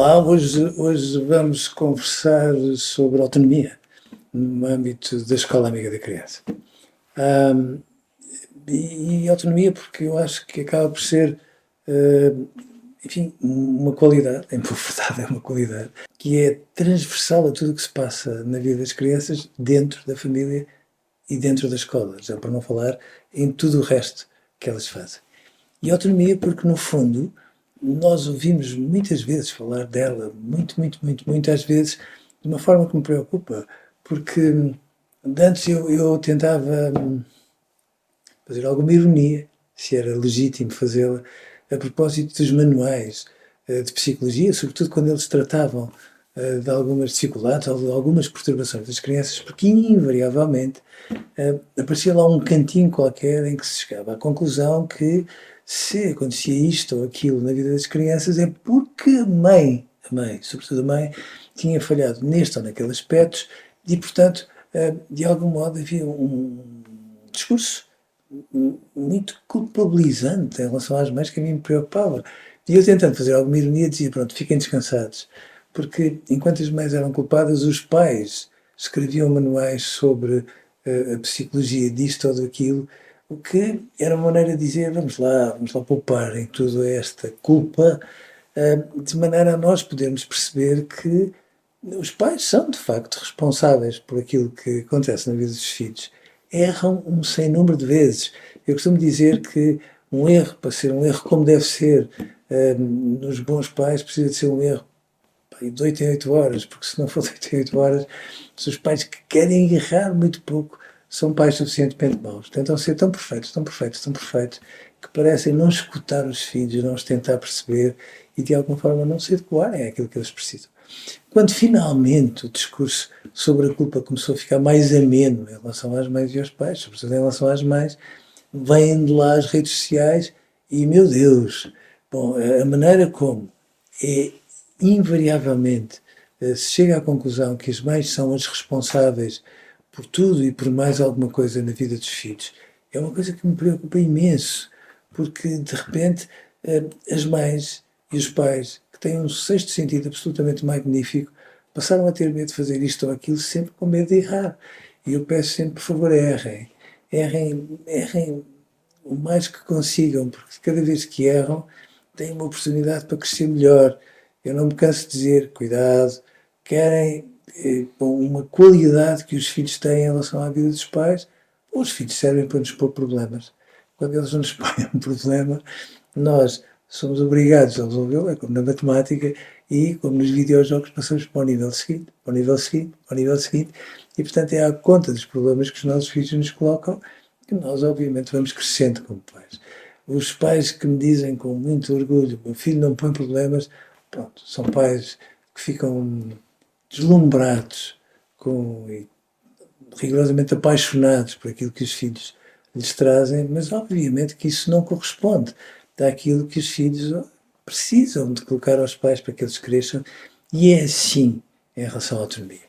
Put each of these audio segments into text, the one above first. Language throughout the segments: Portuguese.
Olá, hoje vamos conversar sobre autonomia no âmbito da Escola Amiga da Criança. Ahm, e autonomia porque eu acho que acaba por ser, enfim, uma qualidade, em boa verdade é uma qualidade, que é transversal a tudo o que se passa na vida das crianças dentro da família e dentro da escola, já para não falar em tudo o resto que elas fazem. E autonomia porque, no fundo, nós ouvimos muitas vezes falar dela, muitas vezes, de uma forma que me preocupa, porque antes eu tentava fazer alguma ironia, se era legítimo fazê-la, a propósito dos manuais de psicologia, sobretudo quando eles tratavam de algumas dificuldades ou de algumas perturbações das crianças, porque invariavelmente aparecia lá um cantinho qualquer em que se chegava à conclusão que se acontecia isto ou aquilo na vida das crianças é porque a mãe, sobretudo a mãe, tinha falhado neste ou naquele aspecto e, portanto, de algum modo havia um discurso muito culpabilizante em relação às mães que a mim me preocupava. E eu, tentando fazer alguma ironia, dizia: pronto, fiquem descansados. Porque enquanto as mães eram culpadas, os pais escreviam manuais sobre a psicologia disto ou daquilo, o que era uma maneira de dizer: vamos lá poupar em toda esta culpa, de maneira a nós podermos perceber que os pais são, de facto, responsáveis por aquilo que acontece na vida dos filhos. Erram um sem número de vezes. Eu costumo dizer que um erro, para ser um erro como deve ser, nos bons pais, precisa de ser um erro de 8 em 8 horas, porque se não for de 8 em 8 horas, se os pais que querem errar muito pouco são pais suficientemente maus. Tentam ser tão perfeitos, tão perfeitos, tão perfeitos, que parecem não escutar os filhos, não os tentar perceber e de alguma forma não se adequarem àquilo que eles precisam. Quando finalmente o discurso sobre a culpa começou a ficar mais ameno em relação às mães e aos pais, sobretudo em relação às mães, vêm de lá as redes sociais e, meu Deus, bom, a maneira como é invariavelmente se chega à conclusão que as mães são as responsáveis por tudo e por mais alguma coisa na vida dos filhos, é uma coisa que me preocupa imenso, porque de repente as mães e os pais, que têm um sexto sentido absolutamente magnífico, passaram a ter medo de fazer isto ou aquilo, sempre com medo de errar. E eu peço sempre: por favor, errem. Errem o mais que consigam, porque cada vez que erram, têm uma oportunidade para crescer melhor. Eu não me canso de dizer: cuidado, querem uma qualidade que os filhos têm em relação à vida dos pais, os filhos servem para nos pôr problemas. Quando eles nos põem um problema, nós somos obrigados a resolvê-lo, é como na matemática, e como nos videojogos passamos para o nível seguinte, para o nível seguinte, para o nível seguinte, e portanto é à conta dos problemas que os nossos filhos nos colocam que nós obviamente vamos crescendo como pais. Os pais que me dizem com muito orgulho: meu filho não põe problemas, pronto, são pais que ficam deslumbrados e rigorosamente apaixonados por aquilo que os filhos lhes trazem, mas obviamente que isso não corresponde àquilo que os filhos precisam de colocar aos pais para que eles cresçam, e é assim em relação à autonomia.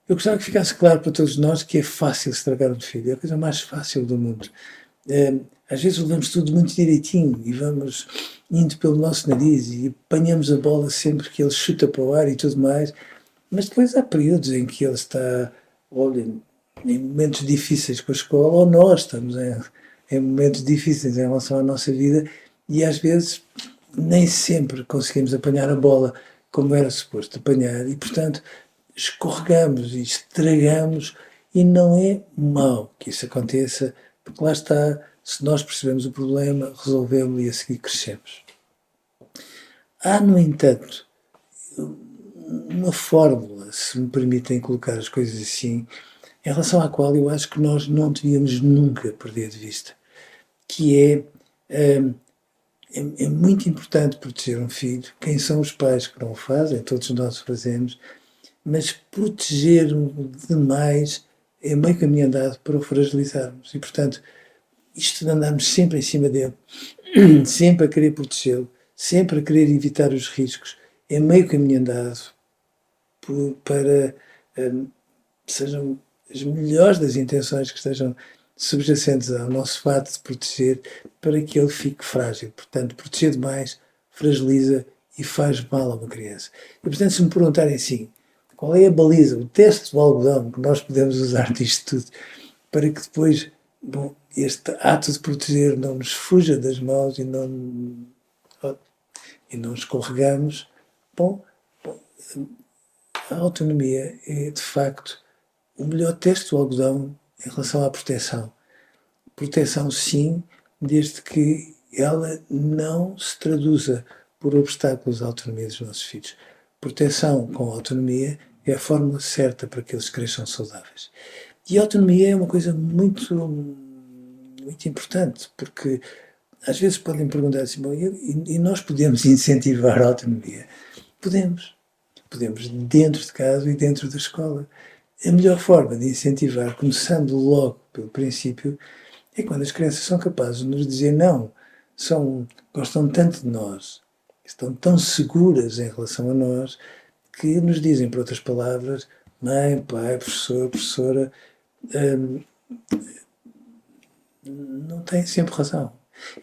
Eu gostava que ficasse claro para todos nós que é fácil estragar um filho, é a coisa mais fácil do mundo. Às vezes levamos tudo muito direitinho e vamos indo pelo nosso nariz e apanhamos a bola sempre que ele chuta para o ar e tudo mais, mas depois há períodos em que ele está, olha, em momentos difíceis com a escola, ou nós estamos em momentos difíceis em relação à nossa vida, e às vezes nem sempre conseguimos apanhar a bola como era suposto apanhar, e portanto escorregamos e estragamos, e não é mau que isso aconteça, porque lá está, se nós percebemos o problema, resolvemos e a seguir crescemos. Há, no entanto, uma fórmula, se me permitem colocar as coisas assim, em relação à qual eu acho que nós não devíamos nunca perder de vista, que é muito importante proteger um filho. Quem são os pais que não o fazem? Todos nós o fazemos, mas proteger demais é meio caminho andado para o fragilizarmos. E, portanto, isto de andarmos sempre em cima dele, sempre a querer protegê-lo, sempre a querer evitar os riscos, é meio caminho andado para sejam as melhores das intenções que estejam subjacentes ao nosso fato de proteger, para que ele fique frágil. Portanto, proteger demais fragiliza e faz mal a uma criança. E, portanto, se me perguntarem assim, qual é a baliza, o teste do algodão que nós podemos usar disto tudo para que depois, bom, este ato de proteger não nos fuja das mãos e não escorregamos, bom, a autonomia é, de facto, o melhor teste do algodão em relação à proteção. Proteção, sim, desde que ela não se traduza por obstáculos à autonomia dos nossos filhos. Proteção com autonomia é a fórmula certa para que eles cresçam saudáveis. E a autonomia é uma coisa muito, muito importante, porque às vezes podem perguntar assim, bom, e nós podemos incentivar a autonomia? Podemos. Podemos dentro de casa e dentro da escola. A melhor forma de incentivar, começando logo pelo princípio, é quando as crianças são capazes de nos dizer não, gostam tanto de nós, estão tão seguras em relação a nós, que nos dizem, por outras palavras, mãe, pai, professor, professora, não têm sempre razão.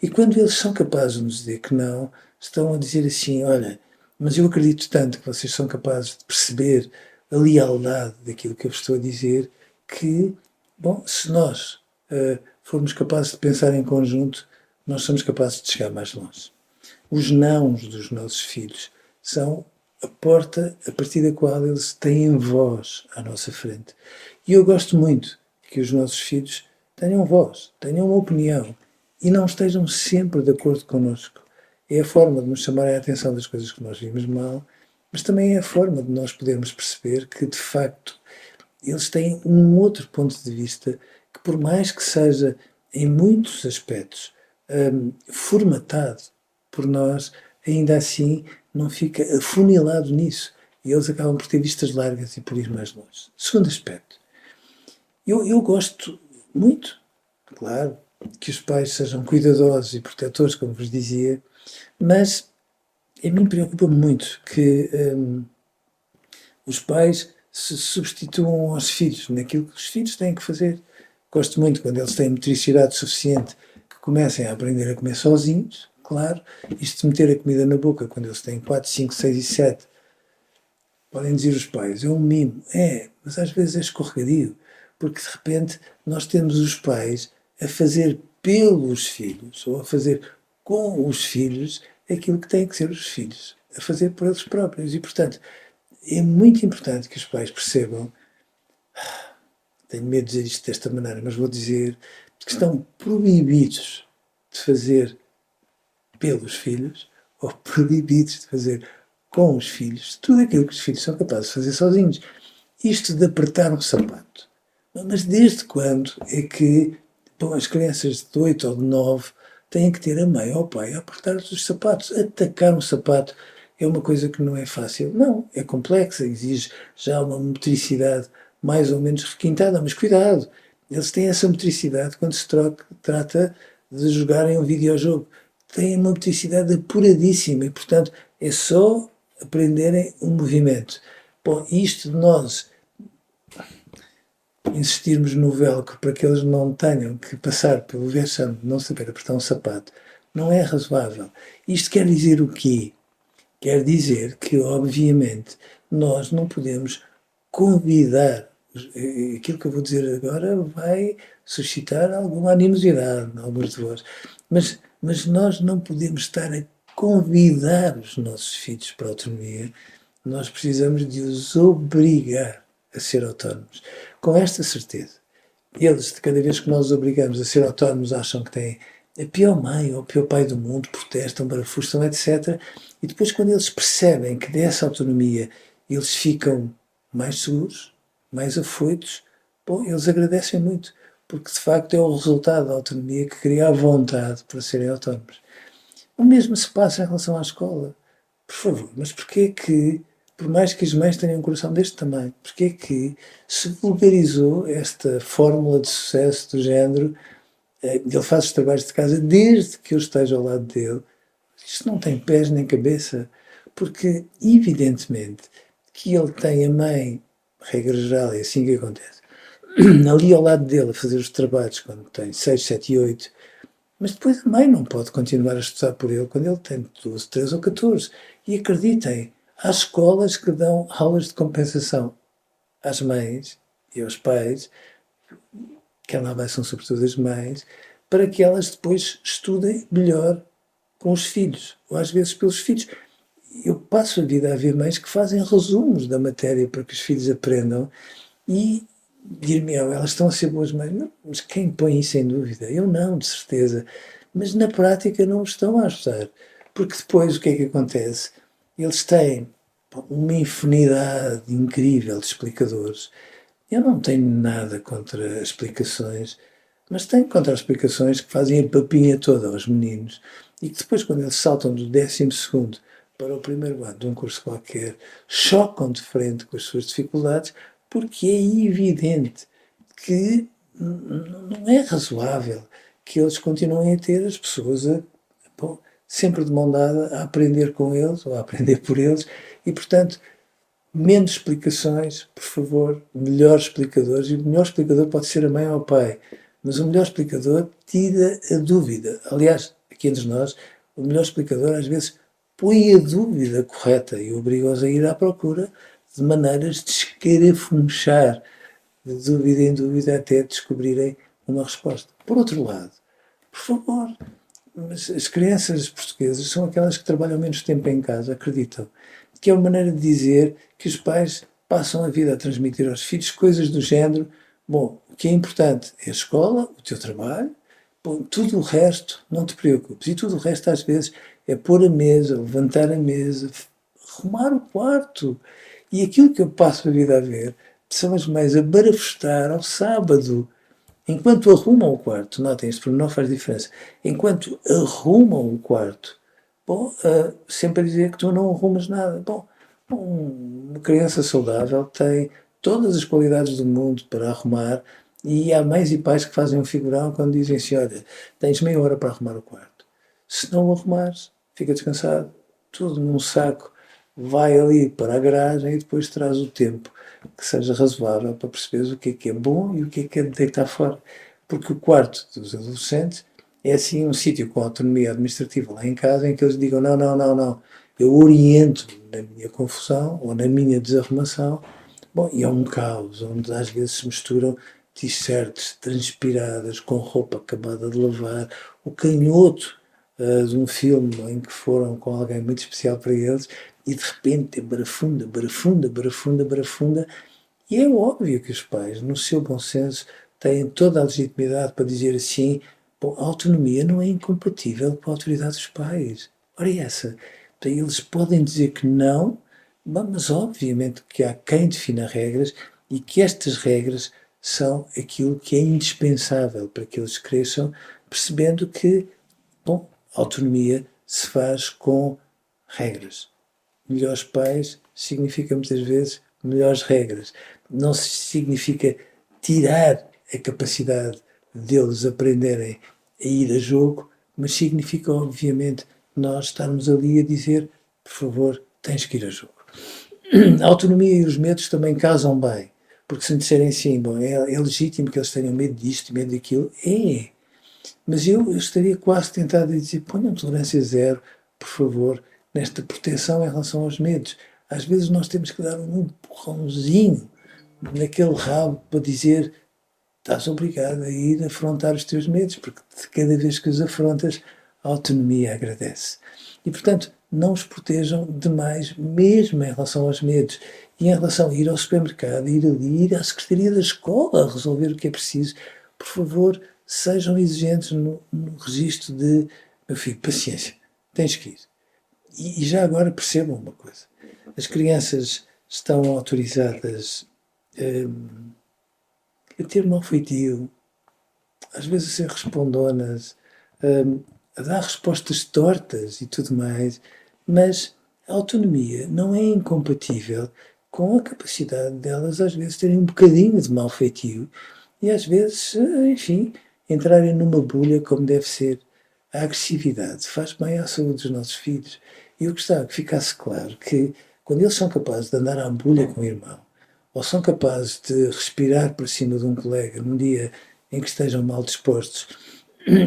E quando eles são capazes de nos dizer que não, estão a dizer assim, olha, mas eu acredito tanto que vocês são capazes de perceber a lealdade daquilo que eu vos estou a dizer, que, bom, se nós formos capazes de pensar em conjunto, nós somos capazes de chegar mais longe. Os nãos dos nossos filhos são a porta a partir da qual eles têm voz à nossa frente. E eu gosto muito que os nossos filhos tenham voz, tenham uma opinião e não estejam sempre de acordo connosco. É a forma de nos chamarem a atenção das coisas que nós vimos mal, mas também é a forma de nós podermos perceber que, de facto, eles têm um outro ponto de vista que, por mais que seja, em muitos aspectos, formatado por nós, ainda assim não fica afunilado nisso. E eles acabam por ter vistas largas e por ir mais longe. Segundo aspecto, eu gosto muito, claro, que os pais sejam cuidadosos e protetores, como vos dizia, mas a mim preocupa-me muito que os pais se substituam aos filhos naquilo que os filhos têm que fazer. Gosto muito quando eles têm motricidade suficiente que comecem a aprender a comer sozinhos, claro. Isto de meter a comida na boca quando eles têm 4, 5, 6 e 7, podem dizer os pais, é um mimo. É, mas às vezes é escorregadio, porque de repente nós temos os pais a fazer pelos filhos, ou a fazer com os filhos, aquilo que têm que ser os filhos, a fazer por eles próprios. E, portanto, é muito importante que os pais percebam, tenho medo de dizer isto desta maneira, mas vou dizer, que estão proibidos de fazer pelos filhos, ou proibidos de fazer com os filhos, tudo aquilo que os filhos são capazes de fazer sozinhos. Isto de apertar um sapato. Mas desde quando é que as crianças de 8 ou de 9 têm que ter a mãe ou o pai a apertar-lhes os sapatos? Atacar um sapato é uma coisa que não é fácil. Não, é complexa, exige já uma motricidade mais ou menos requintada, mas cuidado, eles têm essa motricidade quando se trata de jogarem um videojogo. Têm uma motricidade apuradíssima e, portanto, é só aprenderem um movimento. Bom, isto de nós insistirmos no velcro para que eles não tenham que passar pelo vexame de não saber apertar um sapato, não é razoável. Isto quer dizer o quê? Quer dizer que, obviamente, nós não podemos convidar, aquilo que eu vou dizer agora vai suscitar alguma animosidade em alguns de vós, mas nós não podemos estar a convidar os nossos filhos para a autonomia, nós precisamos de os obrigar a ser autónomos. Com esta certeza, eles, de cada vez que nós os obrigamos a ser autónomos, acham que têm a pior mãe ou o pior pai do mundo, protestam, barafustam, etc. E depois, quando eles percebem que dessa autonomia eles ficam mais seguros, mais afoitos, bom, eles agradecem muito, porque de facto é o resultado da autonomia que cria a vontade para serem autónomos. O mesmo se passa em relação à escola. Por favor, mas porquê que, por mais que as mães tenham um coração deste tamanho, porquê que se vulgarizou esta fórmula de sucesso do género, ele faz os trabalhos de casa desde que eu esteja ao lado dele? Isto não tem pés nem cabeça, porque evidentemente que ele tem a mãe, regra geral, é assim que acontece, ali ao lado dele a fazer os trabalhos quando tem 6, 7 e 8, Mas depois a mãe não pode continuar a estudar por ele quando ele tem 12, 13 ou 14. E acreditem, há escolas que dão aulas de compensação às mães e aos pais, que lá vai são sobretudo as mães, para que elas depois estudem melhor com os filhos, ou às vezes pelos filhos. Eu passo a vida a ver mães que fazem resumos da matéria para que os filhos aprendam e dir-me, elas estão a ser boas mães. Não, mas quem põe isso em dúvida? Eu não, de certeza. Mas na prática não estão a ajudar. Porque depois o que é que acontece? Eles têm uma infinidade incrível de explicadores. Eu não tenho nada contra explicações, mas tenho contra as explicações que fazem a papinha toda aos meninos e que depois, quando eles saltam do 12º para o primeiro ano de um curso qualquer, chocam de frente com as suas dificuldades, porque é evidente que não é razoável que eles continuem a ter as pessoas bom, sempre de mão dada a aprender com eles ou a aprender por eles e, portanto, menos explicações, por favor, melhores explicadores. E o melhor explicador pode ser a mãe ou o pai, mas o melhor explicador tira a dúvida. Aliás, aqui entre nós, o melhor explicador às vezes põe a dúvida correta e obriga-os a ir à procura de maneiras de escarafunchar de dúvida em dúvida até descobrirem uma resposta. Por outro lado, por favor, mas as crianças portuguesas são aquelas que trabalham menos tempo em casa, acreditam, que é uma maneira de dizer que os pais passam a vida a transmitir aos filhos coisas do género, bom, o que é importante é a escola, o teu trabalho, bom, tudo o resto não te preocupes. E tudo o resto às vezes é pôr a mesa, levantar a mesa, arrumar o quarto. E aquilo que eu passo a vida a ver são as mães a barafustar ao sábado, enquanto arrumam o quarto. Notem, este pormenor faz diferença. Enquanto arrumam o quarto, bom, sempre a dizer que tu não arrumas nada. Bom, uma criança saudável tem todas as qualidades do mundo para arrumar e há mães e pais que fazem um figurão quando dizem assim, olha, tens meia hora para arrumar o quarto. Se não o arrumares, fica descansado, tudo num saco, vai ali para a garagem e depois traz o tempo que seja razoável para perceberes o que é bom e o que é de deitar fora. Porque o quarto dos adolescentes é assim um sítio com autonomia administrativa lá em casa em que eles digam não, não, não, não, eu oriento na minha confusão ou na minha desarrumação. Bom, e é um caos onde às vezes se misturam t-shirts transpiradas com roupa acabada de lavar, o canhoto de um filme em que foram com alguém muito especial para eles e de repente barafunda, barafunda, barafunda, barafunda. E é óbvio que os pais, no seu bom senso, têm toda a legitimidade para dizer assim, bom, a autonomia não é incompatível com a autoridade dos pais. Ora, é essa. Eles podem dizer que não, mas obviamente que há quem defina regras e que estas regras são aquilo que é indispensável para que eles cresçam, percebendo que, bom, a autonomia se faz com regras. Melhores pais significa muitas vezes melhores regras. Não significa tirar a capacidade deles aprenderem a ir a jogo, mas significa, obviamente, nós estarmos ali a dizer, por favor, tens que ir a jogo. A autonomia e os medos também casam bem, porque se me disserem assim, bom, é legítimo que eles tenham medo disto, medo daquilo, é. Mas eu estaria quase tentado a dizer, ponham tolerância zero, por favor, nesta proteção em relação aos medos. Às vezes nós temos que dar um empurrãozinho naquele rabo para dizer estás obrigado a ir afrontar os teus medos, porque cada vez que os afrontas, a autonomia agradece. E, portanto, não os protejam demais, mesmo em relação aos medos. E em relação a ir ao supermercado, ir ali, ir à secretaria da escola, a resolver o que é preciso, por favor, sejam exigentes no registro de, meu filho, paciência, tens que ir. E já agora percebam uma coisa, as crianças estão autorizadas a ter mau feitio, às vezes a ser respondonas, a dar respostas tortas e tudo mais, mas a autonomia não é incompatível com a capacidade delas às vezes terem um bocadinho de mau feitio e às vezes, enfim, entrarem numa bolha como deve ser. A agressividade faz bem à saúde dos nossos filhos. E eu gostava que ficasse claro que quando eles são capazes de andar à bolha com o irmão, ou são capazes de respirar por cima de um colega num dia em que estejam mal dispostos,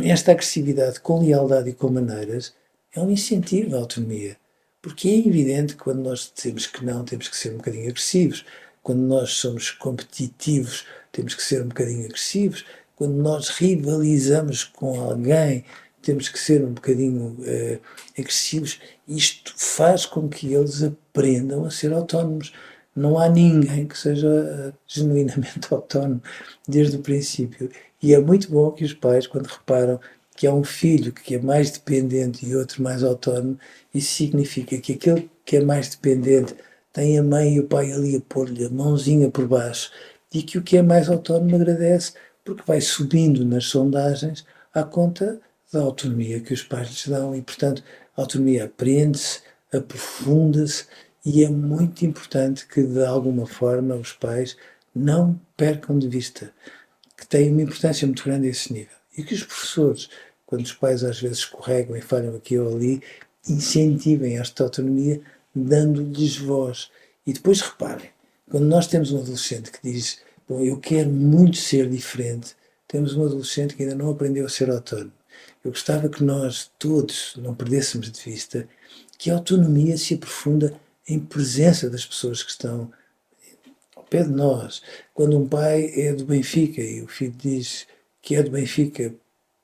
esta agressividade com lealdade e com maneiras é um incentivo à autonomia. Porque é evidente que quando nós dizemos que não, temos que ser um bocadinho agressivos. Quando nós somos competitivos, temos que ser um bocadinho agressivos. Quando nós rivalizamos com alguém, temos que ser um bocadinho agressivos. Isto faz com que eles aprendam a ser autónomos. Não há ninguém que seja genuinamente autónomo desde o princípio. E é muito bom que os pais, quando reparam que há um filho que é mais dependente e outro mais autónomo, isso significa que aquele que é mais dependente tem a mãe e o pai ali a pôr-lhe a mãozinha por baixo e que o que é mais autónomo agradece porque vai subindo nas sondagens à conta da autonomia que os pais lhes dão e, portanto, a autonomia aprende-se, aprofunda-se e é muito importante que, de alguma forma, os pais não percam de vista que tem uma importância muito grande a esse nível. E que os professores, quando os pais às vezes escorregam e falham aqui ou ali, incentivem esta autonomia dando-lhes voz. E depois reparem, quando nós temos um adolescente que diz, bom, eu quero muito ser diferente, temos um adolescente que ainda não aprendeu a ser autónomo. Eu gostava que nós todos não perdêssemos de vista que a autonomia se aprofunda em presença das pessoas que estão ao pé de nós. Quando um pai é do Benfica e o filho diz que é do Benfica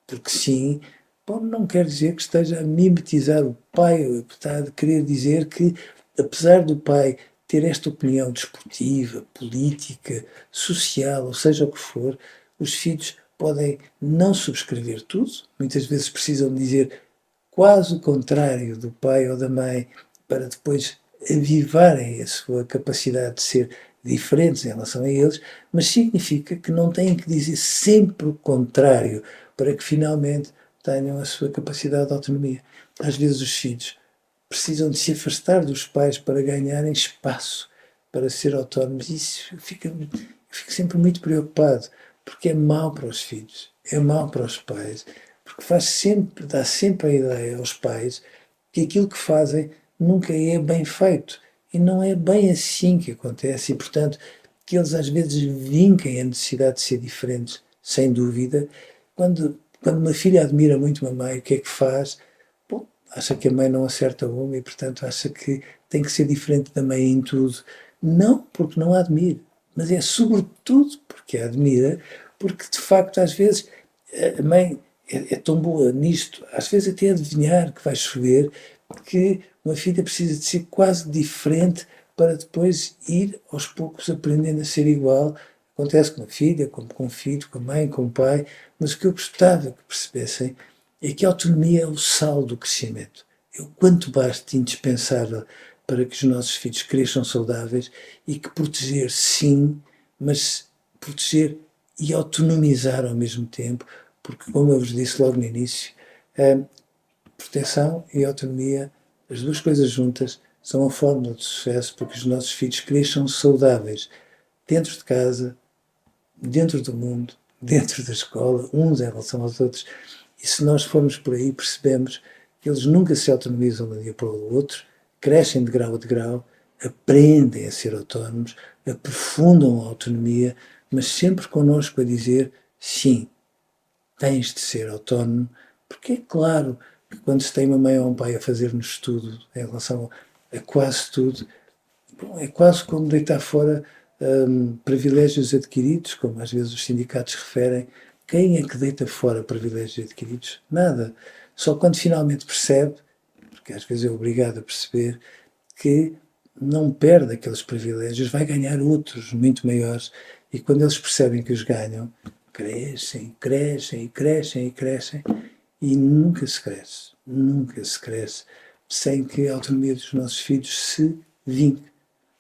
porque sim, bom, não quer dizer que esteja a mimetizar o pai, está a querer dizer que, apesar do pai ter esta opinião desportiva, política, social, ou seja o que for, os filhos podem não subscrever tudo, muitas vezes precisam dizer quase o contrário do pai ou da mãe para depois avivarem a sua capacidade de ser diferentes em relação a eles, mas significa que não têm que dizer sempre o contrário para que finalmente tenham a sua capacidade de autonomia. Às vezes os filhos precisam de se afastar dos pais para ganharem espaço para ser autónomos. Isso eu fico sempre muito preocupado, porque é mau para os filhos, é mau para os pais, porque dá sempre a ideia aos pais que aquilo que fazem nunca é bem feito. E não é bem assim que acontece, e portanto, que eles às vezes vinquem a necessidade de ser diferentes, sem dúvida. Quando uma filha admira muito uma mãe, o que é que faz? Bom, acha que a mãe não acerta uma e, portanto, acha que tem que ser diferente da mãe em tudo. Não porque não a admire, mas é sobretudo porque a admira, porque de facto, às vezes, a mãe é tão boa nisto, às vezes até adivinhar que vai chover, que uma filha precisa de ser quase diferente para depois ir aos poucos aprendendo a ser igual. Acontece com a filha, como com o filho, com a mãe, com o pai, mas o que eu gostava que percebessem é que a autonomia é o sal do crescimento. É o quanto basta indispensável para que os nossos filhos cresçam saudáveis e que proteger sim, mas proteger e autonomizar ao mesmo tempo, porque como eu vos disse logo no início, a proteção e autonomia, as duas coisas juntas, são a fórmula de sucesso para que os nossos filhos cresçam saudáveis dentro de casa, dentro do mundo, dentro da escola, uns em relação aos outros. E se nós formos por aí, percebemos que eles nunca se autonomizam de um dia para o outro, crescem de grau a grau, aprendem a ser autónomos, aprofundam a autonomia, mas sempre connosco a dizer sim, tens de ser autónomo, porque é claro que quando se tem uma mãe ou um pai a fazer-nos tudo em relação a quase tudo, bom, é quase como deitar fora privilégios adquiridos, como às vezes os sindicatos referem. Quem é que deita fora privilégios adquiridos? Nada. Só quando finalmente percebe, porque às vezes é obrigado a perceber, que não perde aqueles privilégios, vai ganhar outros muito maiores. E quando eles percebem que os ganham, crescem, crescem e crescem e crescem e nunca se cresce sem que a autonomia dos nossos filhos se vinque.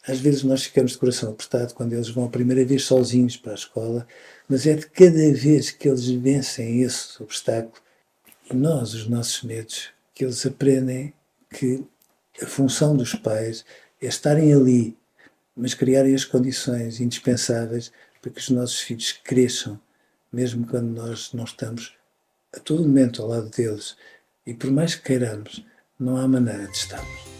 Às vezes nós ficamos de coração apertado quando eles vão a primeira vez sozinhos para a escola, mas é de cada vez que eles vencem esse obstáculo e nós, os nossos medos, que eles aprendem que a função dos pais é estarem ali, mas criarem as condições indispensáveis para que os nossos filhos cresçam, mesmo quando nós não estamos a todo momento ao lado deles. E por mais que queiramos, não há maneira de estarmos.